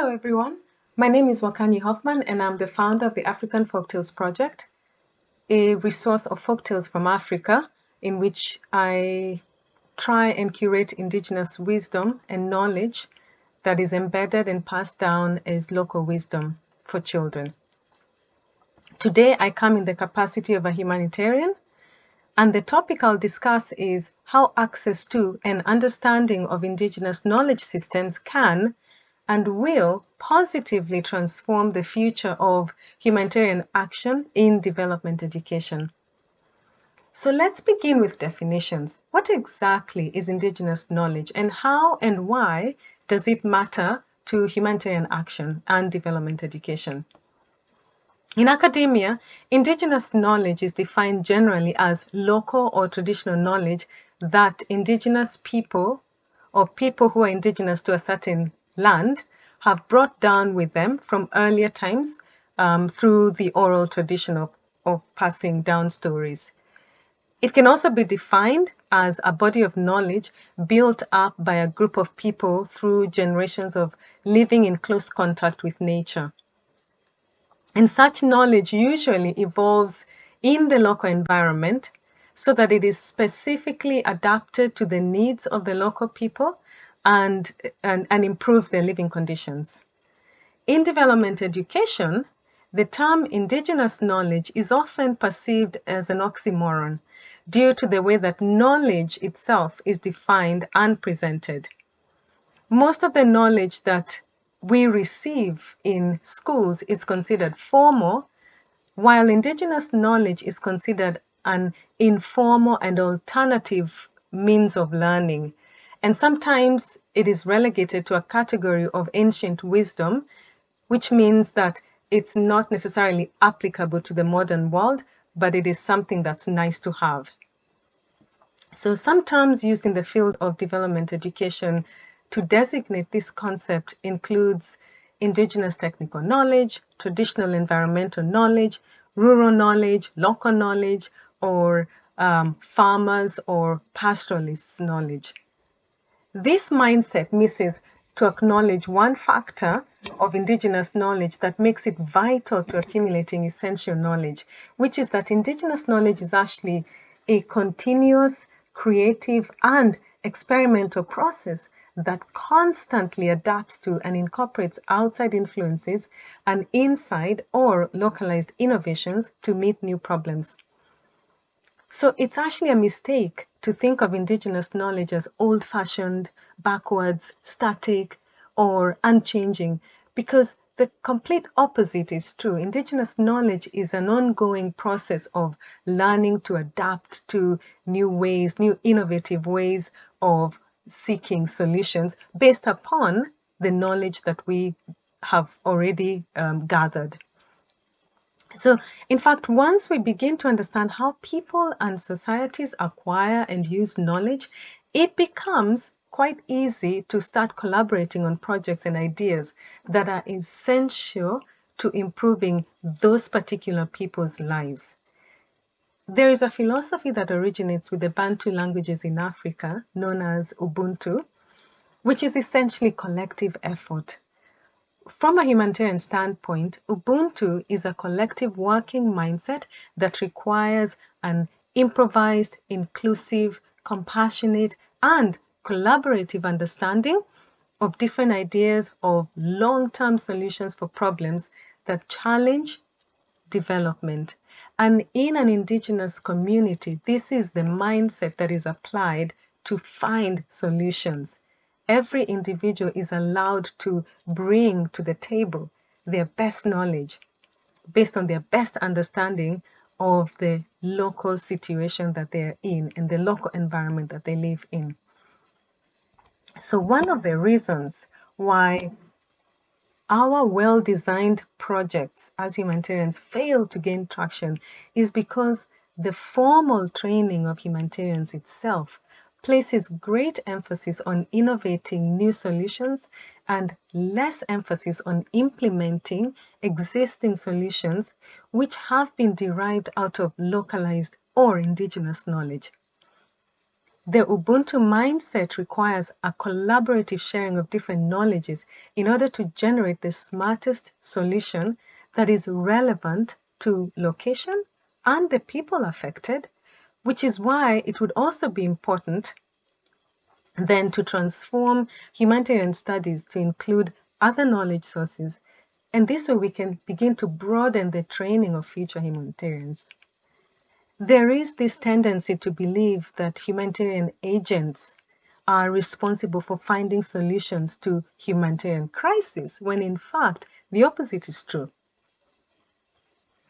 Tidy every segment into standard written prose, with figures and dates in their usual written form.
Hello everyone, my name is Wakanyi Hoffman and I'm the founder of the African Folktales Project, a resource of folktales from Africa in which I try and curate indigenous wisdom and knowledge that is embedded and passed down as local wisdom for children. Today I come in the capacity of a humanitarian, and the topic I'll discuss is how access to and understanding of indigenous knowledge systems can and will positively transform the future of humanitarian action in development education. So let's begin with definitions. What exactly is indigenous knowledge, and how and why does it matter to humanitarian action and development education? In academia, indigenous knowledge is defined generally as local or traditional knowledge that indigenous people or people who are indigenous to a certain land have brought down with them from earlier times through the oral tradition of passing down stories. It can also be defined as a body of knowledge built up by a group of people through generations of living in close contact with nature. And such knowledge usually evolves in the local environment so that it is specifically adapted to the needs of the local people and improves their living conditions. In development education, the term indigenous knowledge is often perceived as an oxymoron due to the way that knowledge itself is defined and presented. Most of the knowledge that we receive in schools is considered formal, while indigenous knowledge is considered an informal and alternative means of learning. And sometimes it is relegated to a category of ancient wisdom, which means that it's not necessarily applicable to the modern world, but it is something that's nice to have. So some terms used in the field of development education to designate this concept includes indigenous technical knowledge, traditional environmental knowledge, rural knowledge, local knowledge, or farmers or pastoralists' knowledge. This mindset misses to acknowledge one factor of indigenous knowledge that makes it vital to accumulating essential knowledge, which is that indigenous knowledge is actually a continuous, creative, and experimental process that constantly adapts to and incorporates outside influences and inside or localized innovations to meet new problems. So it's actually a mistake to think of indigenous knowledge as old-fashioned, backwards, static, or unchanging, because the complete opposite is true. Indigenous knowledge is an ongoing process of learning to adapt to new ways, new innovative ways of seeking solutions based upon the knowledge that we have already gathered. So, in fact, once we begin to understand how people and societies acquire and use knowledge, it becomes quite easy to start collaborating on projects and ideas that are essential to improving those particular people's lives. There is a philosophy that originates with the Bantu languages in Africa, known as Ubuntu, which is essentially collective effort. From a humanitarian standpoint, Ubuntu is a collective working mindset that requires an improvised, inclusive, compassionate, and collaborative understanding of different ideas of long-term solutions for problems that challenge development. And in an indigenous community, this is the mindset that is applied to find solutions. Every individual is allowed to bring to the table their best knowledge based on their best understanding of the local situation that they're in and the local environment that they live in. So one of the reasons why our well-designed projects as humanitarians fail to gain traction is because the formal training of humanitarians itself places great emphasis on innovating new solutions and less emphasis on implementing existing solutions which have been derived out of localized or indigenous knowledge. The Ubuntu mindset requires a collaborative sharing of different knowledges in order to generate the smartest solution that is relevant to location and the people affected, which is why it would also be important then to transform humanitarian studies to include other knowledge sources. And this way we can begin to broaden the training of future humanitarians. There is this tendency to believe that humanitarian agents are responsible for finding solutions to humanitarian crises, when in fact the opposite is true.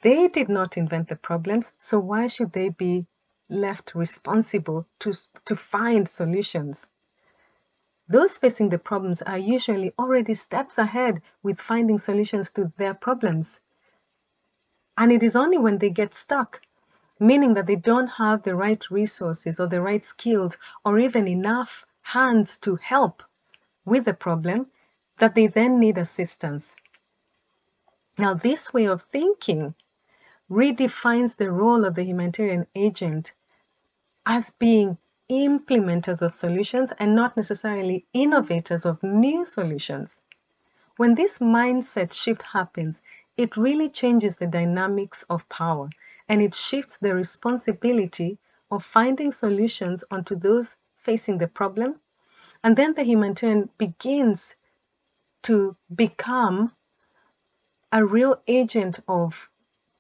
They did not invent the problems, so why should they be left responsible to find solutions? Those facing the problems are usually already steps ahead with finding solutions to their problems. And it is only when they get stuck, meaning that they don't have the right resources or the right skills or even enough hands to help with the problem, that they then need assistance. Now, this way of thinking redefines the role of the humanitarian agent as being implementers of solutions and not necessarily innovators of new solutions. When this mindset shift happens, it really changes the dynamics of power, and it shifts the responsibility of finding solutions onto those facing the problem. And then the humanitarian begins to become a real agent of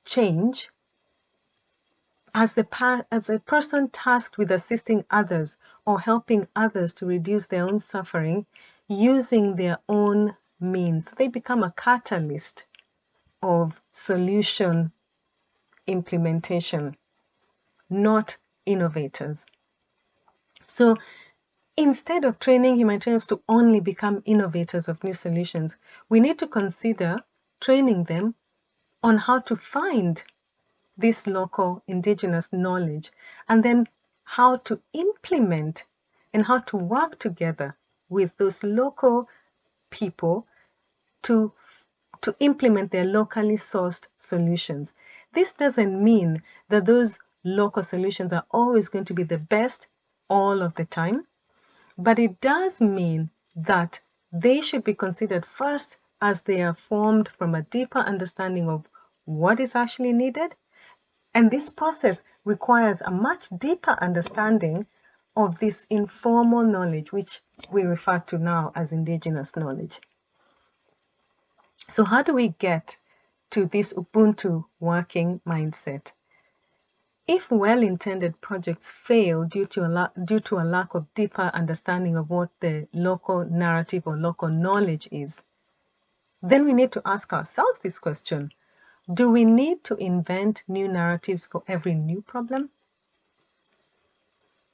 change as a person tasked with assisting others or helping others to reduce their own suffering using their own means. They become a catalyst of solution implementation, not innovators. So instead of training humanitarians to only become innovators of new solutions, we need to consider training them on how to find this local indigenous knowledge and then how to implement and how to work together with those local people to implement their locally sourced solutions. This doesn't mean that those local solutions are always going to be the best all of the time, but it does mean that they should be considered first as they are formed from a deeper understanding of what is actually needed. And this process requires a much deeper understanding of this informal knowledge, which we refer to now as indigenous knowledge. So how do we get to this Ubuntu working mindset? If well-intended projects fail due to a lack of deeper understanding of what the local narrative or local knowledge is, then we need to ask ourselves this question: do we need to invent new narratives for every new problem?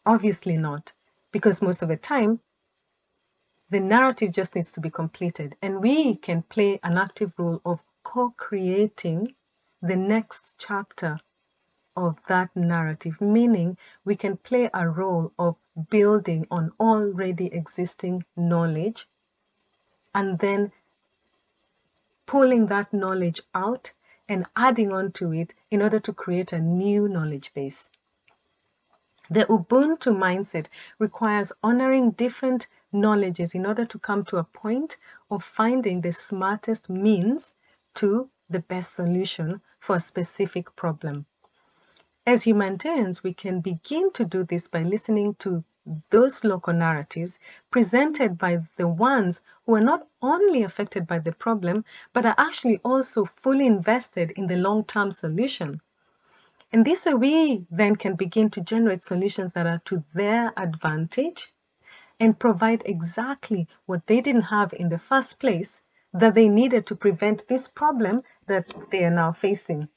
Obviously not, because most of the time, the narrative just needs to be completed, and we can play an active role of co-creating the next chapter of that narrative, meaning we can play a role of building on already existing knowledge and then pulling that knowledge out and adding on to it in order to create a new knowledge base. The Ubuntu mindset requires honoring different knowledges in order to come to a point of finding the smartest means to the best solution for a specific problem. As humanitarians, we can begin to do this by listening to those local narratives presented by the ones who are not only affected by the problem, but are actually also fully invested in the long-term solution. And this way, we then can begin to generate solutions that are to their advantage and provide exactly what they didn't have in the first place that they needed to prevent this problem that they are now facing.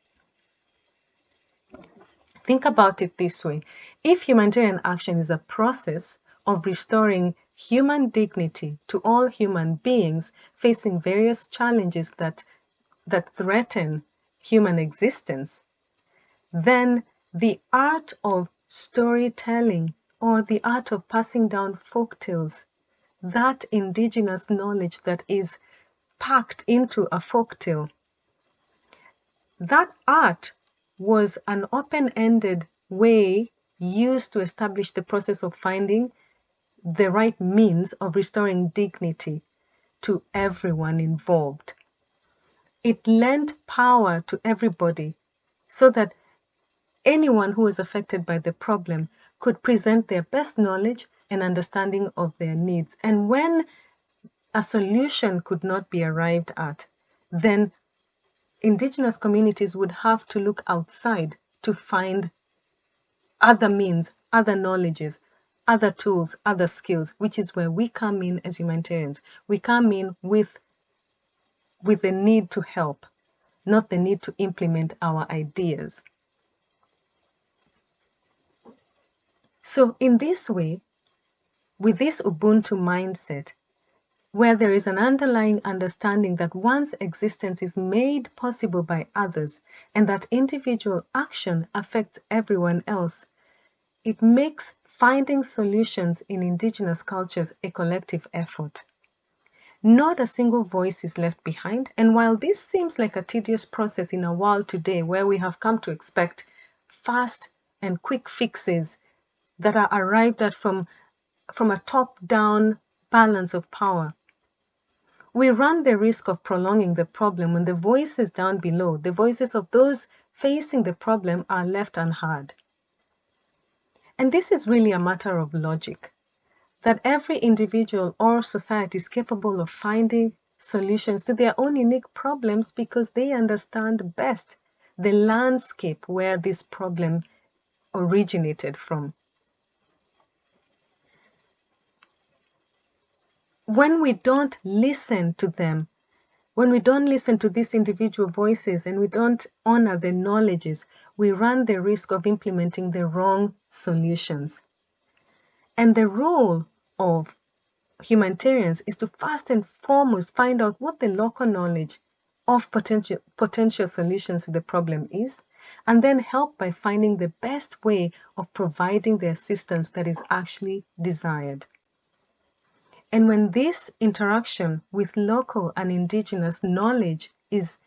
Think about it this way. If humanitarian action is a process of restoring human dignity to all human beings facing various challenges that threaten human existence, then the art of storytelling or the art of passing down folk tales, that indigenous knowledge that is packed into a folk tale, that art was an open-ended way used to establish the process of finding the right means of restoring dignity to everyone involved. It lent power to everybody so that anyone who was affected by the problem could present their best knowledge and understanding of their needs. And when a solution could not be arrived at, then Indigenous communities would have to look outside to find other means, other knowledges, other tools, other skills, which is where we come in as humanitarians. We come in with the need to help, not the need to implement our ideas. So in this way, with this Ubuntu mindset, where there is an underlying understanding that one's existence is made possible by others and that individual action affects everyone else, it makes finding solutions in Indigenous cultures a collective effort. Not a single voice is left behind. And while this seems like a tedious process in a world today where we have come to expect fast and quick fixes that are arrived at from a top-down balance of power, we run the risk of prolonging the problem when the voices down below, the voices of those facing the problem, are left unheard. And this is really a matter of logic, that every individual or society is capable of finding solutions to their own unique problems because they understand best the landscape where this problem originated from. When we don't listen to them, when we don't listen to these individual voices and we don't honor the knowledges, we run the risk of implementing the wrong solutions. And the role of humanitarians is to first and foremost find out what the local knowledge of potential solutions to the problem is, and then help by finding the best way of providing the assistance that is actually desired. And when this interaction with local and Indigenous knowledge is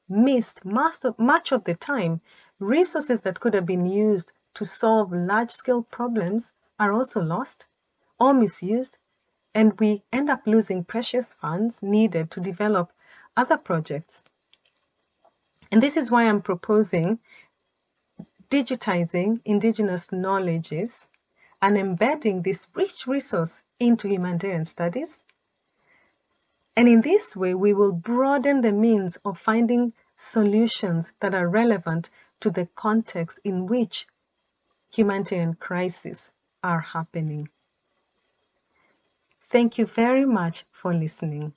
missed much of the time, resources that could have been used to solve large-scale problems are also lost or misused, and we end up losing precious funds needed to develop other projects. And this is why I'm proposing digitizing Indigenous knowledges and embedding this rich resource into humanitarian studies. And in this way, we will broaden the means of finding solutions that are relevant to the context in which humanitarian crises are happening. Thank you very much for listening.